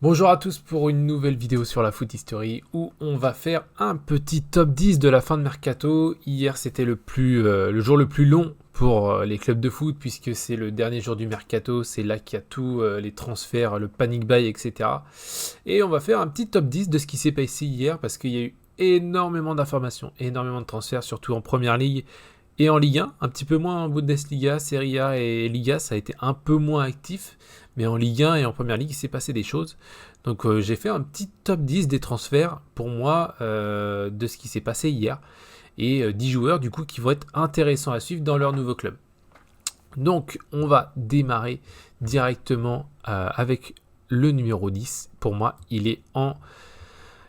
Bonjour à tous pour une nouvelle vidéo sur la Foot History où on va faire un petit top 10 de la fin de Mercato. Hier c'était le jour le plus long pour les clubs de foot puisque c'est le dernier jour du Mercato, c'est là qu'il y a tous les transferts, le panic buy, etc. Et on va faire un petit top 10 de ce qui s'est passé hier parce qu'il y a eu énormément d'informations, énormément de transferts, surtout en Première Ligue et en Ligue 1, un petit peu moins en Bundesliga, Serie A et Liga, ça a été un peu moins actif, mais en Ligue 1 et en Première Ligue, il s'est passé des choses. Donc j'ai fait un petit top 10 des transferts pour moi de ce qui s'est passé hier. Et 10 joueurs du coup qui vont être intéressants à suivre dans leur nouveau club. Donc on va démarrer directement avec le numéro 10. Pour moi, il est en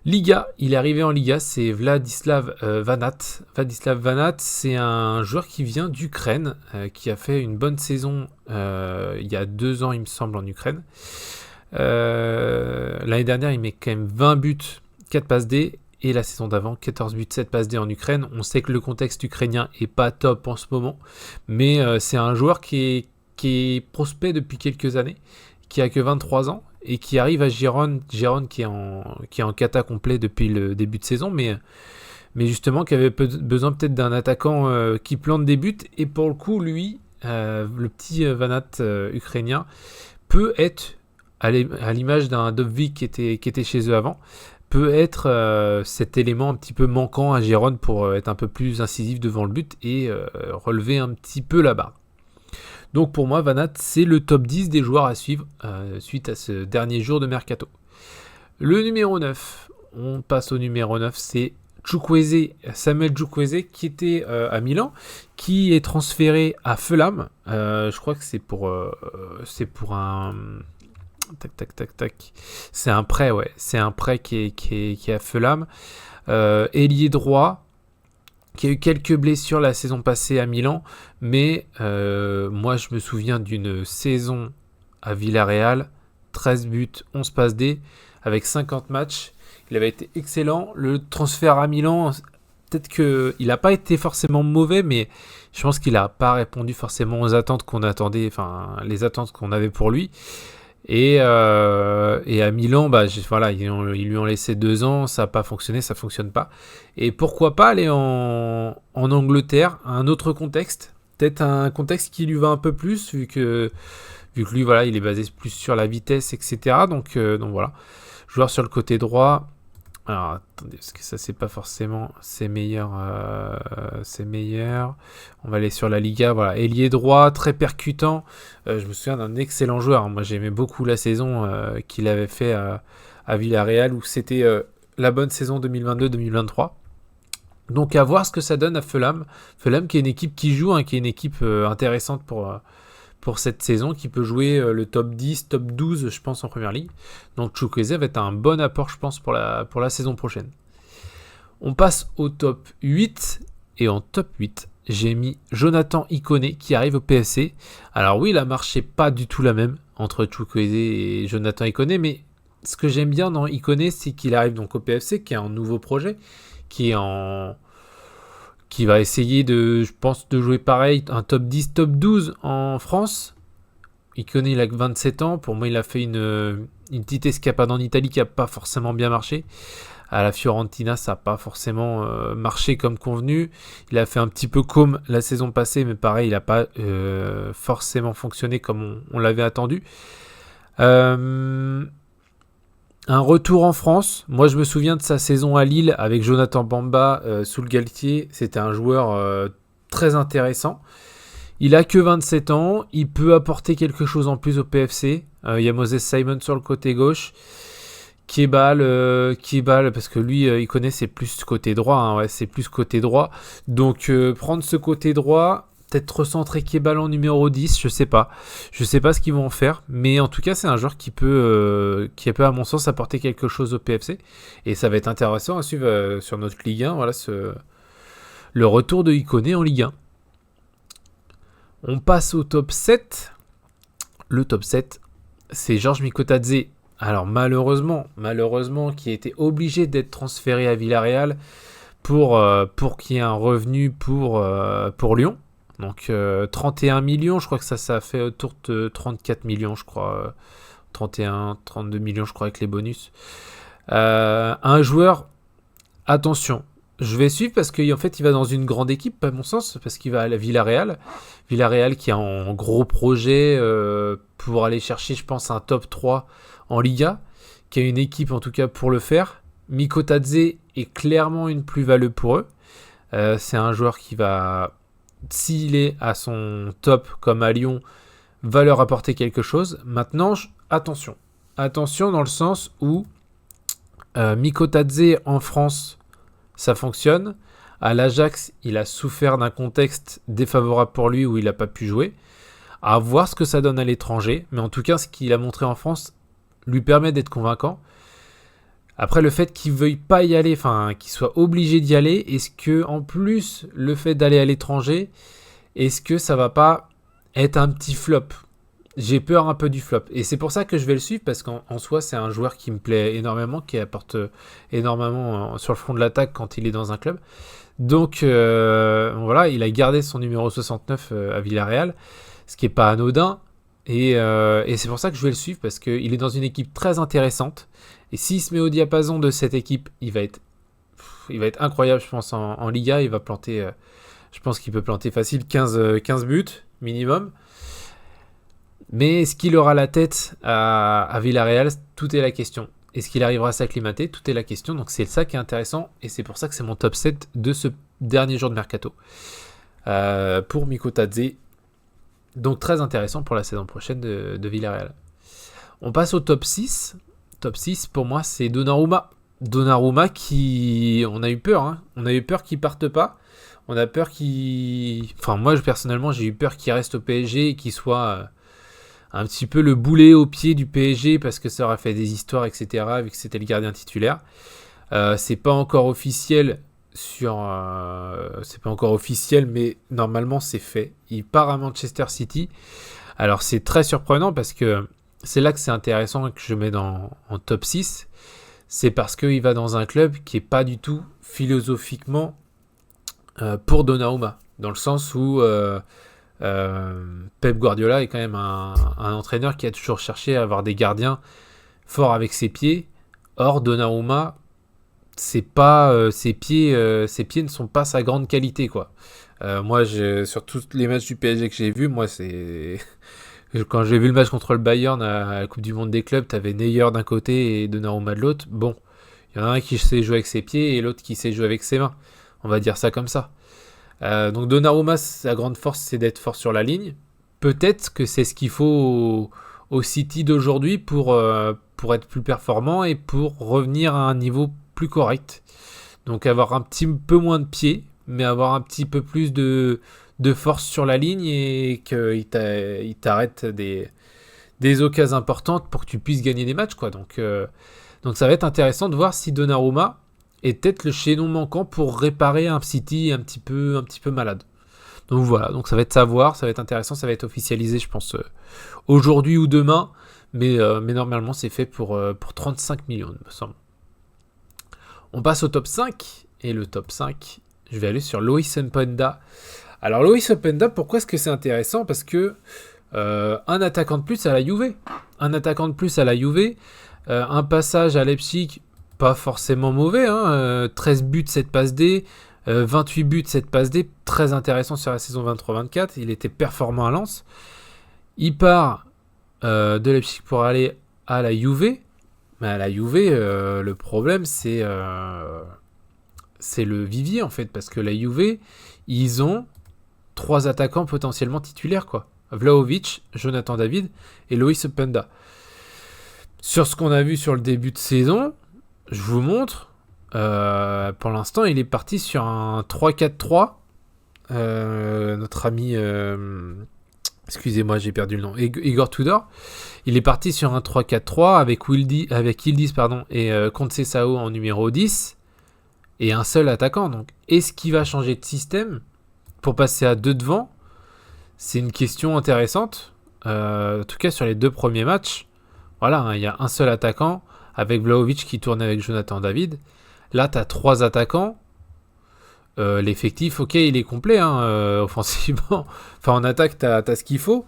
Liga, il est arrivé en Liga, c'est Vladislav Vanat. Vladislav Vanat, c'est un joueur qui vient d'Ukraine, qui a fait une bonne saison il y a 2 ans, il me semble, en Ukraine. L'année dernière, il met quand même 20 buts, 4 passes D. Et la saison d'avant, 14 buts, 7 passes D en Ukraine. On sait que le contexte ukrainien est pas top en ce moment, mais c'est un joueur qui est prospect depuis quelques années, qui a que 23 ans et qui arrive à Gérone qui est en cata complet depuis le début de saison, mais justement qui avait besoin peut-être d'un attaquant qui plante des buts. Et pour le coup, lui, le petit Vanat ukrainien, peut être, à l'image d'un Dovvik qui était chez eux avant, peut être cet élément un petit peu manquant à Gérone pour être un peu plus incisif devant le but et relever un petit peu la barre. Donc pour moi, Vanat, c'est le top 10 des joueurs à suivre suite à ce dernier jour de Mercato. Le numéro 9, on passe au numéro 9, c'est Samuel Chukwueze qui était à Milan, qui est transféré à Fulham. Je crois que c'est pour un... Tac, tac, tac, tac. C'est un prêt, ouais. C'est un prêt qui est à Fulham. Ailier droit, qui a eu quelques blessures la saison passée à Milan, mais moi je me souviens d'une saison à Villarreal, 13 buts, 11 passes D, avec 50 matchs. Il avait été excellent. Le transfert à Milan, peut-être qu'il n'a pas été forcément mauvais, mais je pense qu'il n'a pas répondu forcément aux attentes qu'on attendait, enfin les attentes qu'on avait pour lui. Et à Milan, voilà, ils lui ont laissé 2 ans, ça n'a pas fonctionné, ça ne fonctionne pas. Et pourquoi pas aller en Angleterre, un autre contexte, peut-être un contexte qui lui va un peu plus, vu que lui, voilà, il est basé plus sur la vitesse, etc. Donc voilà, joueur sur le côté droit. Alors attendez, parce que ça c'est pas forcément ses meilleurs. On va aller sur la Liga, voilà. Ailier droit, très percutant. Je me souviens d'un excellent joueur. Moi j'aimais beaucoup la saison qu'il avait fait à Villarreal, où c'était la bonne saison 2022-2023. Donc à voir ce que ça donne à Fulham. Fulham qui est une équipe qui joue, hein, qui est une équipe intéressante pour cette saison, qui peut jouer le top 10, top 12, je pense, en Première Ligue. Donc Chukwueze va être un bon apport, je pense, pour la saison prochaine. On passe au top 8, et en top 8, j'ai mis Jonathan Ikoné qui arrive au PSC. Alors oui, la marche n'est pas du tout la même entre Chukwueze et Jonathan Ikoné, mais ce que j'aime bien dans Ikoné, c'est qu'il arrive donc au PFC, qui est un nouveau projet, qui va essayer je pense, de jouer pareil, un top 10, top 12 en France. Ikoné, il a que 27 ans. Pour moi, il a fait une petite escapade en Italie qui n'a pas forcément bien marché. À la Fiorentina, ça n'a pas forcément marché comme convenu. Il a fait un petit peu comme la saison passée, mais pareil, il n'a pas forcément fonctionné comme on l'avait attendu. Un retour en France. Moi, je me souviens de sa saison à Lille avec Jonathan Bamba sous le Galtier. C'était un joueur très intéressant. Il a que 27 ans. Il peut apporter quelque chose en plus au PFC. Il y a Moses Simon sur le côté gauche. Kebal, parce que lui, il connaît, c'est plus côté droit. Hein, ouais, c'est plus côté droit. Donc, prendre ce côté droit, peut-être recentrer Kebal en numéro 10, je sais pas. Je sais pas ce qu'ils vont en faire. Mais en tout cas, c'est un joueur qui peut, à mon sens, apporter quelque chose au PFC. Et ça va être intéressant à suivre sur notre Ligue 1. Voilà, le retour de Ikoné en Ligue 1. On passe au top 7. Le top 7, c'est Georges Mikotadze. Alors malheureusement, qui a été obligé d'être transféré à Villarreal pour qu'il y ait un revenu pour Lyon. Donc 31 millions, je crois que ça a fait autour de 34 millions, je crois, 31, 32 millions, je crois, avec les bonus. Un joueur, attention, je vais suivre parce qu'en fait, il va dans une grande équipe, à mon sens, parce qu'il va à la Villarreal. Villarreal qui est en gros projet pour aller chercher, je pense, un top 3 en Liga, qui a une équipe en tout cas pour le faire. Mikotadze est clairement une plus-value pour eux. C'est un joueur qui va, s'il est à son top comme à Lyon, va leur apporter quelque chose. Maintenant, attention dans le sens où Mikotadze en France, ça fonctionne. À l'Ajax, il a souffert d'un contexte défavorable pour lui où il n'a pas pu jouer. À voir ce que ça donne à l'étranger, mais en tout cas, ce qu'il a montré en France lui permet d'être convaincant. Après, le fait qu'il veuille pas y aller, enfin, qu'il soit obligé d'y aller, est-ce que, en plus, le fait d'aller à l'étranger, est-ce que ça va pas être un petit flop? J'ai peur un peu du flop. Et c'est pour ça que je vais le suivre, parce qu'en soi, c'est un joueur qui me plaît énormément, qui apporte énormément sur le front de l'attaque quand il est dans un club. Donc, voilà, il a gardé son numéro 69 à Villarreal, ce qui n'est pas anodin. Et c'est pour ça que je vais le suivre, parce qu'il est dans une équipe très intéressante. Et s'il se met au diapason de cette équipe, il va être incroyable, je pense, en Liga. Il va planter, je pense qu'il peut planter facile 15 buts minimum. Mais est-ce qu'il aura la tête à Villarreal? Tout est la question. Est-ce qu'il arrivera à s'acclimater? Tout est la question. Donc c'est ça qui est intéressant. Et c'est pour ça que c'est mon top 7 de ce dernier jour de Mercato. Pour Mikotadze. Donc très intéressant pour la saison prochaine de Villarreal. On passe au top 6. Top 6, pour moi, c'est Donnarumma. Donnarumma qui... On a eu peur. Hein. On a eu peur qu'il parte pas. On a peur qu'il... Enfin, moi, personnellement, j'ai eu peur qu'il reste au PSG et qu'il soit un petit peu le boulet au pied du PSG parce que ça aurait fait des histoires, etc., vu que c'était le gardien titulaire. C'est pas encore officiel c'est pas encore officiel, mais normalement, c'est fait. Il part à Manchester City. Alors, c'est très surprenant parce que c'est là que c'est intéressant et que je mets en top 6. C'est parce qu'il va dans un club qui n'est pas du tout philosophiquement pour Donnarumma. Dans le sens où Pep Guardiola est quand même un entraîneur qui a toujours cherché à avoir des gardiens forts avec ses pieds. Or, Donnarumma, c'est pas, ses pieds ne sont pas sa grande qualité, quoi. Moi, sur tous les matchs du PSG que j'ai vus, moi, c'est... Quand j'ai vu le match contre le Bayern à la Coupe du Monde des clubs, t'avais Neuer d'un côté et Donnarumma de l'autre. Bon, il y en a un qui sait jouer avec ses pieds et l'autre qui sait jouer avec ses mains. On va dire ça comme ça. Donc Donnarumma, sa grande force, c'est d'être fort sur la ligne. Peut-être que c'est ce qu'il faut au City d'aujourd'hui pour être plus performant et pour revenir à un niveau plus correct. Donc avoir un petit peu moins de pieds, mais avoir un petit peu plus de force sur la ligne et qu'il t'arrête des occasions importantes pour que tu puisses gagner des matchs, quoi. Donc ça va être intéressant de voir si Donnarumma est peut-être le chaînon manquant pour réparer un City un petit peu malade. Donc voilà, donc ça va être savoir, ça va être intéressant, ça va être officialisé, je pense, aujourd'hui ou demain, mais normalement c'est fait pour 35 millions, il me semble. On passe au top 5, et le top 5, je vais aller sur Loïs Openda. Alors Loïs Openda, pourquoi est-ce que c'est intéressant? Parce que un attaquant de plus à la Juve, un passage à Leipzig, pas forcément mauvais, hein, 13 buts, 7 passes D, 28 buts, 7 passes D, très intéressant sur la saison 23-24, il était performant à Lens. Il part de Leipzig pour aller à la Juve, mais à la Juve, le problème c'est le vivier en fait, parce que la Juve, ils ont 3 attaquants potentiellement titulaires, quoi. Vlahovic, Jonathan David et Loïs Openda. Sur ce qu'on a vu sur le début de saison, je vous montre, pour l'instant il est parti sur un 3-4-3. Notre ami, excusez-moi j'ai perdu le nom, Igor Tudor, il est parti sur un 3-4-3 avec Yildiz et Conceição en numéro 10 et un seul attaquant. Donc est-ce qu'il va changer de système pour passer à 2 devant? C'est une question intéressante. En tout cas sur les 2 premiers matchs, voilà, hein, il y a un seul attaquant avec Vlahovic qui tourne avec Jonathan David. Là tu as 3 attaquants. L'effectif, ok, il est complet, hein, offensivement. Enfin, en attaque, t'as ce qu'il faut.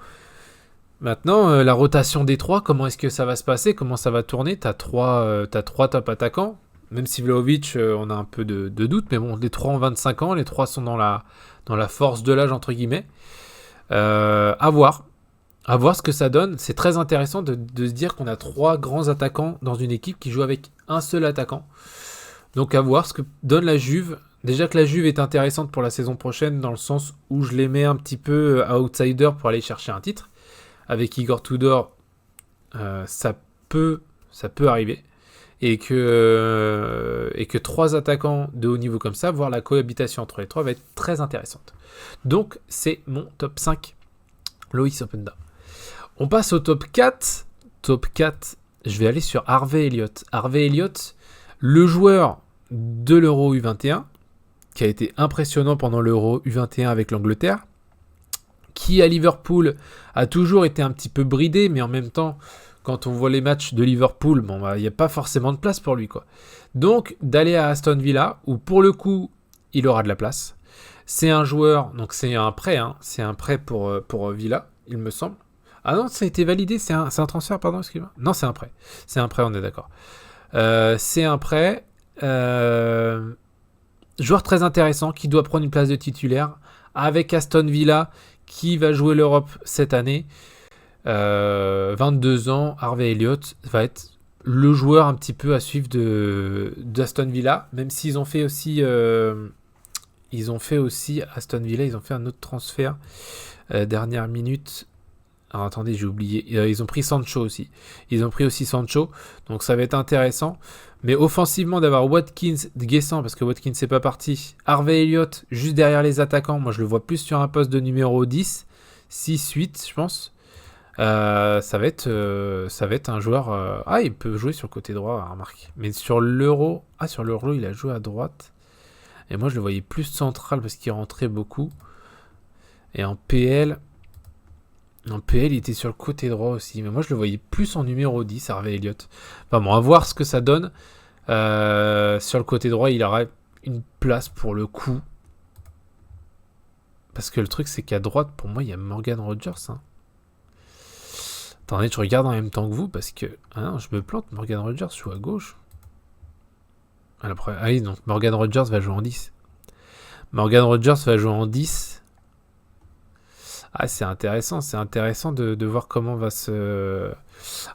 Maintenant, la rotation des trois, comment est-ce que ça va se passer? Comment ça va tourner? T'as trois top attaquants. Même si Vlahovic, on a un peu de doute, mais bon, les trois ont 25 ans, les trois sont dans la force de l'âge, entre guillemets. À voir. À voir ce que ça donne. C'est très intéressant de se dire qu'on a trois grands attaquants dans une équipe qui joue avec un seul attaquant. Donc à voir ce que donne la Juve. Déjà que la Juve est intéressante pour la saison prochaine, dans le sens où je les mets un petit peu à outsider pour aller chercher un titre. Avec Igor Tudor, ça peut arriver. Et que trois attaquants de haut niveau comme ça, voire la cohabitation entre les trois, va être très intéressante. Donc, c'est mon top 5, Loïs Openda. On passe au top 4. Top 4, je vais aller sur Harvey Elliott. Harvey Elliott, le joueur de l'Euro U21, qui a été impressionnant pendant l'Euro U21 avec l'Angleterre, qui à Liverpool a toujours été un petit peu bridé, mais en même temps, quand on voit les matchs de Liverpool, il n'y a pas forcément de place pour lui, quoi. Donc, d'aller à Aston Villa, où pour le coup, il aura de la place. C'est un joueur, donc c'est un prêt, c'est un prêt pour Villa, il me semble. Ah non, ça a été validé, c'est un transfert, pardon, excusez-moi. Non, c'est un prêt. C'est un prêt, on est d'accord. C'est un prêt. Joueur très intéressant, qui doit prendre une place de titulaire, avec Aston Villa, qui va jouer l'Europe cette année. 22 ans, Harvey Elliott va être le joueur un petit peu à suivre d'Aston Villa, même s'ils ont fait aussi Aston Villa, ils ont fait un autre transfert dernière minute. Alors attendez, j'ai oublié. Ils ont pris Sancho aussi. Ils ont pris aussi Sancho, donc ça va être intéressant. Mais offensivement, d'avoir Watkins, Guessant, parce que Watkins c'est pas parti, Harvey Elliott juste derrière les attaquants, moi je le vois plus sur un poste de numéro 10, 6-8 je pense. Ça va être un joueur. Il peut jouer sur le côté droit, remarque. Mais sur l'Euro, il a joué à droite. Et moi, je le voyais plus central parce qu'il rentrait beaucoup. Et en PL, il était sur le côté droit aussi. Mais moi, je le voyais plus en numéro 10, Harvey Elliott. Enfin bon, à voir ce que ça donne. Sur le côté droit, il aura une place pour le coup. Parce que le truc, c'est qu'à droite, pour moi, il y a Morgan Rogers. Attendez, je regarde en même temps que vous parce que... Ah non, je me plante, Morgan Rogers joue à gauche. Ah oui, donc Morgan Rogers va jouer en 10. Morgan Rogers va jouer en 10. Ah, c'est intéressant de voir comment va se...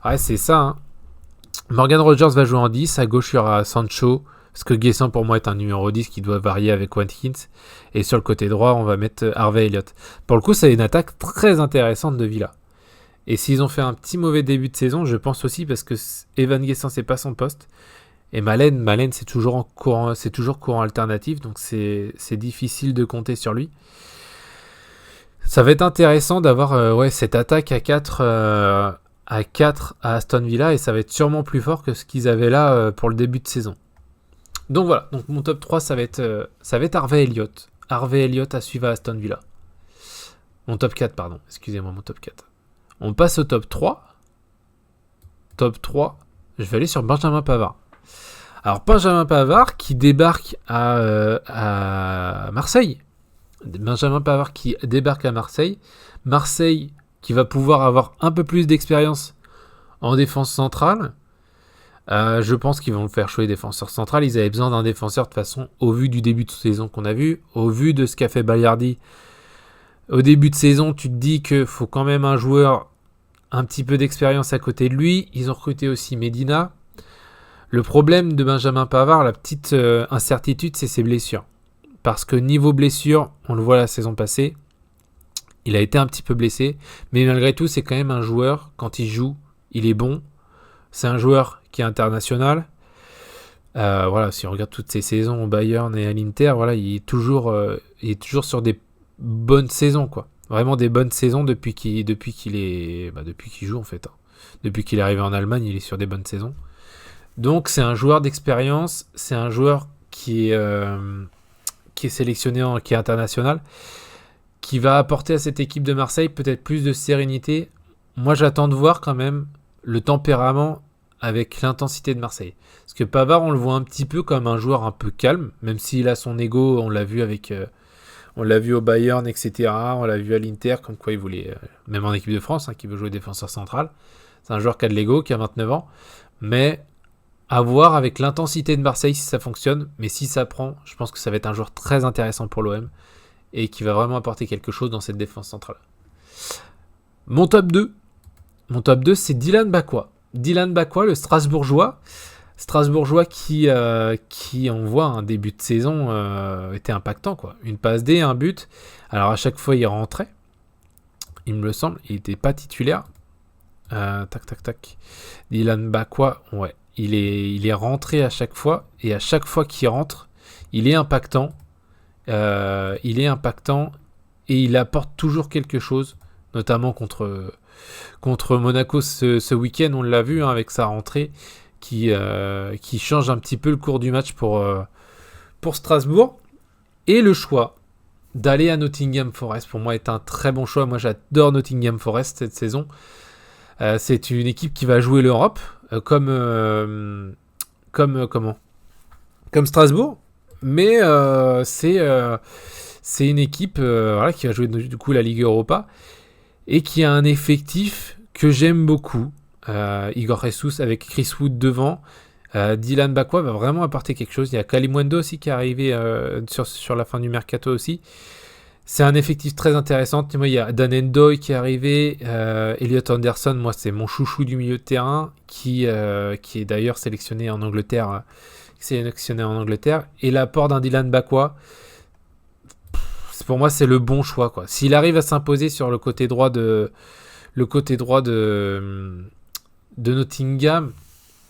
Ah, c'est ça, Morgan Rogers va jouer en 10, à gauche il y aura Sancho, parce que Guessant pour moi est un numéro 10 qui doit varier avec Watkins, et sur le côté droit on va mettre Harvey Elliott. Pour le coup, c'est une attaque très intéressante de Villa. Et s'ils ont fait un petit mauvais début de saison, je pense aussi parce que Evan Guessant c'est pas son poste. Et Malen c'est toujours courant alternatif, donc c'est difficile de compter sur lui. Ça va être intéressant d'avoir cette attaque à 4 à Aston Villa, et ça va être sûrement plus fort que ce qu'ils avaient là pour le début de saison. Donc voilà, donc mon top 3 ça va être Harvey Elliott. Harvey Elliott à suivre à Aston Villa. Mon top 4, pardon, excusez-moi, mon top 4. On passe au top 3. Top 3, je vais aller sur Benjamin Pavard. Alors Benjamin Pavard qui débarque à Marseille. Benjamin Pavard qui débarque à Marseille. Marseille qui va pouvoir avoir un peu plus d'expérience en défense centrale. Je pense qu'ils vont le faire jouer défenseur central. Ils avaient besoin d'un défenseur de toute façon, au vu du début de saison qu'on a vu, au vu de ce qu'a fait Balerdi. Au début de saison, tu te dis qu'il faut quand même un joueur un petit peu d'expérience à côté de lui. Ils ont recruté aussi Medina. Le problème de Benjamin Pavard, la petite incertitude, c'est ses blessures. Parce que niveau blessure, on le voit la saison passée, il a été un petit peu blessé. Mais malgré tout, c'est quand même un joueur, quand il joue, il est bon. C'est un joueur qui est international. Si on regarde toutes ses saisons au Bayern et à l'Inter, il est toujours sur des bonnes saisons, quoi. Vraiment des bonnes saisons depuis qu'il joue en fait. Depuis qu'il est arrivé en Allemagne, il est sur des bonnes saisons. Donc c'est un joueur d'expérience, c'est un joueur qui est sélectionné, qui est international, qui va apporter à cette équipe de Marseille peut-être plus de sérénité. Moi j'attends de voir quand même le tempérament avec l'intensité de Marseille. Parce que Pavard, on le voit un petit peu comme un joueur un peu calme, même s'il a son ego, on l'a vu avec On l'a vu au Bayern, etc. On l'a vu à l'Inter, comme quoi il voulait, même en équipe de France, qui veut jouer défenseur central. C'est un joueur qui a de l'ego, qui a 29 ans. Mais à voir avec l'intensité de Marseille si ça fonctionne. Mais si ça prend, je pense que ça va être un joueur très intéressant pour l'OM et qui va vraiment apporter quelque chose dans cette défense centrale. Mon top 2, c'est Dylan Bakwa. Dylan Bakwa, le Strasbourgeois qui on voit un début de saison était impactant, quoi. Une passe D, un but. Alors à chaque fois il rentrait, il me le semble, il n'était pas titulaire. Tac. Dylan Bakwa, ouais, il est rentré à chaque fois, et à chaque fois qu'il rentre, il est impactant. Et il apporte toujours quelque chose, notamment contre Monaco ce week-end, on l'a vu avec sa rentrée qui change un petit peu le cours du match pour Strasbourg. Et le choix d'aller à Nottingham Forest, pour moi, est un très bon choix. Moi, j'adore Nottingham Forest cette saison. C'est une équipe qui va jouer l'Europe, comme Strasbourg, mais c'est une équipe qui va jouer du coup la Ligue Europa et qui a un effectif que j'aime beaucoup. Igor Jesus avec Chris Wood devant. Dylan Bakwa va vraiment apporter quelque chose. Il y a Kalimundo aussi qui est arrivé sur la fin du mercato aussi. C'est un effectif très intéressant. Moi, il y a Dan Endoy qui est arrivé. Elliot Anderson, moi, c'est mon chouchou du milieu de terrain qui est d'ailleurs sélectionné en Angleterre. Et l'apport d'un Dylan Bakwa, pour moi, c'est le bon choix, quoi. S'il arrive à s'imposer sur le côté droit de Nottingham,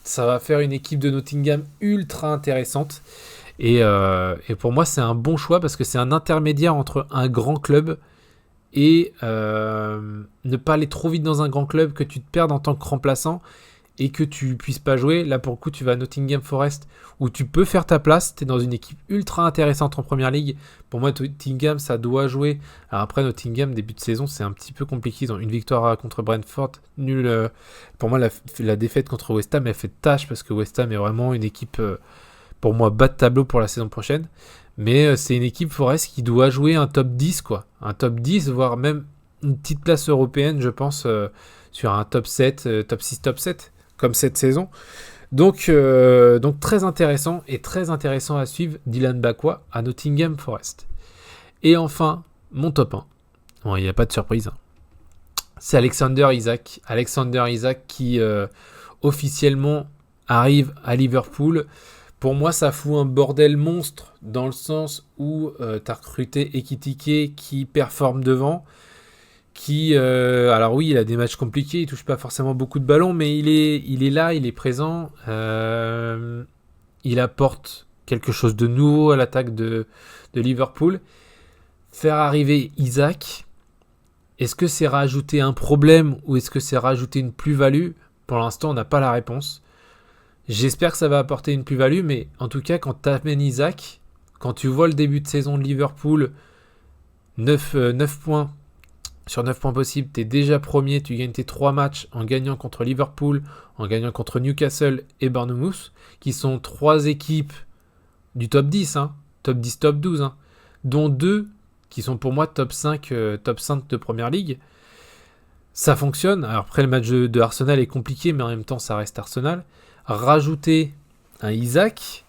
ça va faire une équipe de Nottingham ultra intéressante. Et pour moi, c'est un bon choix parce que c'est un intermédiaire entre un grand club et ne pas aller trop vite dans un grand club, que tu te perdes en tant que remplaçant et que tu puisses pas jouer. Là, pour le coup, tu vas à Nottingham Forest où tu peux faire ta place. Tu es dans une équipe ultra intéressante en Première Ligue. Pour moi, Nottingham, ça doit jouer. Alors après, Nottingham, début de saison, c'est un petit peu compliqué. Ils ont une victoire contre Brentford, nul. Pour moi, la défaite contre West Ham, elle fait tâche parce que West Ham est vraiment une équipe, pour moi, bas de tableau pour la saison prochaine. Mais c'est une équipe Forest qui doit jouer un top 10, quoi. Un top 10, voire même une petite place européenne, je pense, sur un top 7, top 6, top 7, comme cette saison. Donc très intéressant à suivre, Dylan Bakwa à Nottingham Forest. Et enfin, mon top 1. Bon, il n'y a pas de surprise. C'est Alexander Isak. Alexander Isak qui officiellement arrive à Liverpool. Pour moi, ça fout un bordel monstre dans le sens où tu as recruté Ekitike qui performe devant. Alors oui, il a des matchs compliqués, il touche pas forcément beaucoup de ballons, mais il est là, il est présent. Il apporte quelque chose de nouveau à l'attaque de Liverpool. Faire arriver Isak, est-ce que c'est rajouter un problème ou est-ce que c'est rajouter une plus-value ? Pour l'instant, on n'a pas la réponse. J'espère que ça va apporter une plus-value, mais en tout cas, quand tu amènes Isak, quand tu vois le début de saison de Liverpool, 9 points, sur 9 points possibles, tu es déjà premier, tu gagnes tes 3 matchs en gagnant contre Liverpool, en gagnant contre Newcastle et Bournemouth, qui sont 3 équipes du top 10, top 10, top 12, dont 2 qui sont pour moi top 5 de Première Ligue. Ça fonctionne. Alors après, le match de Arsenal est compliqué, mais en même temps, ça reste Arsenal. Rajouter un Isak,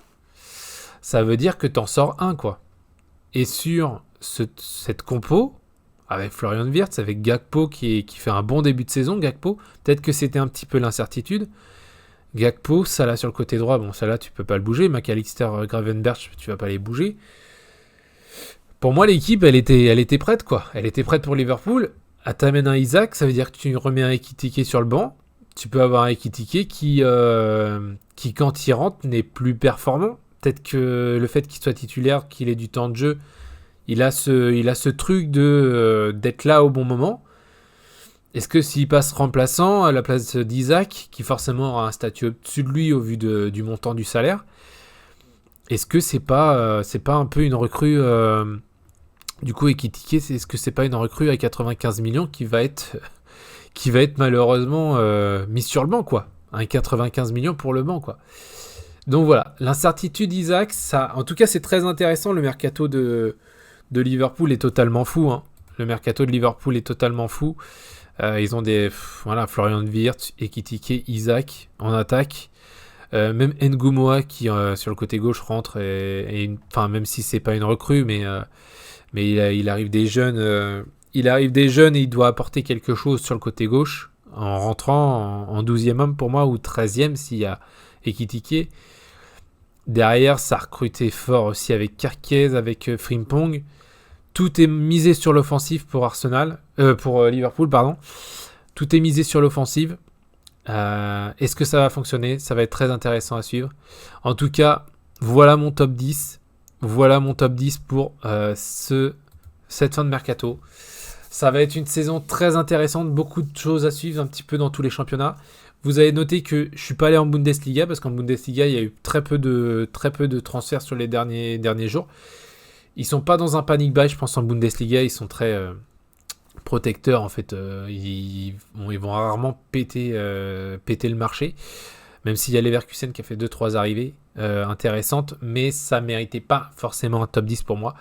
ça veut dire que tu en sors un, quoi. Et sur cette compo, avec Florian Wirtz, avec Gakpo qui fait un bon début de saison, Gakpo, peut-être que c'était un petit peu l'incertitude. Gakpo, Salah sur le côté droit, bon, Salah, tu peux pas le bouger. McAllister, Gravenberch, tu vas pas les bouger. Pour moi, l'équipe, elle était prête, quoi. Elle était prête pour Liverpool. T'amènes un Isak, ça veut dire que tu remets un Ekitike sur le banc. Tu peux avoir un Ekitike qui quand il rentre, n'est plus performant. Peut-être que le fait qu'il soit titulaire, qu'il ait du temps de jeu, il a ce truc d'être là au bon moment. Est-ce que s'il passe remplaçant à la place d'Isak, qui forcément aura un statut au-dessus de lui au vu du montant du salaire, est-ce que c'est pas un peu une recrue du coup Ekitike, est-ce que c'est pas une recrue à 95 millions qui va être malheureusement mise sur le banc, quoi. 95 millions pour le banc, quoi. Donc voilà, l'incertitude Isaac, ça, en tout cas c'est très intéressant le mercato de de Liverpool est totalement fou. Hein. Le mercato de Liverpool est totalement fou. Ils ont Florian Wirtz, Ekitike, Isaac en attaque. Même Ngumoa qui sur le côté gauche rentre même si c'est pas une recrue, mais il arrive des jeunes. Il arrive des jeunes et il doit apporter quelque chose sur le côté gauche en rentrant en 12e homme pour moi ou 13e s'il y a Ekitike. Derrière, ça a recruté fort aussi avec Kerkez, avec Frimpong. Tout est misé sur l'offensive pour Liverpool, pardon. Tout est misé sur l'offensive. Est-ce que ça va fonctionner? Ça va être très intéressant à suivre. En tout cas, voilà mon top 10. Voilà mon top 10 pour cette fin de mercato. Ça va être une saison très intéressante, beaucoup de choses à suivre un petit peu dans tous les championnats. Vous avez noté que je suis pas allé en Bundesliga parce qu'en Bundesliga, il y a eu très peu de transferts sur les derniers jours. Ils sont pas dans un panic buy, je pense, en Bundesliga. Ils sont très protecteurs, en fait. Ils vont rarement péter le marché. Même s'il y a Leverkusen qui a fait 2-3 arrivées intéressantes. Mais ça méritait pas forcément un top 10 pour moi.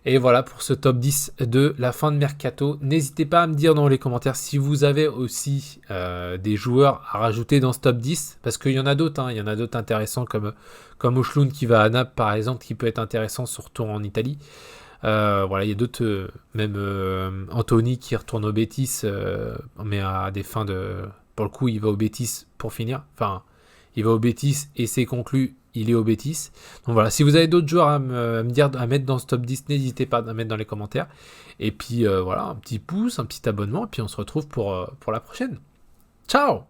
Et voilà pour ce top 10 de la fin de Mercato. N'hésitez pas à me dire dans les commentaires si vous avez aussi des joueurs à rajouter dans ce top 10. Parce qu'il y en a d'autres. Hein. Il y en a d'autres intéressants comme Oshloun qui va à Naples par exemple, qui peut être intéressant surtout en Italie. Il y a d'autres, même Anthony qui retourne au Betis, mais à des fins de... Pour le coup, il va au Betis pour finir. Enfin, il va au Betis et c'est conclu, il est au Betis. Donc voilà, si vous avez d'autres joueurs à mettre dans ce top 10, n'hésitez pas à mettre dans les commentaires. Et puis un petit pouce, un petit abonnement, et puis on se retrouve pour la prochaine. Ciao!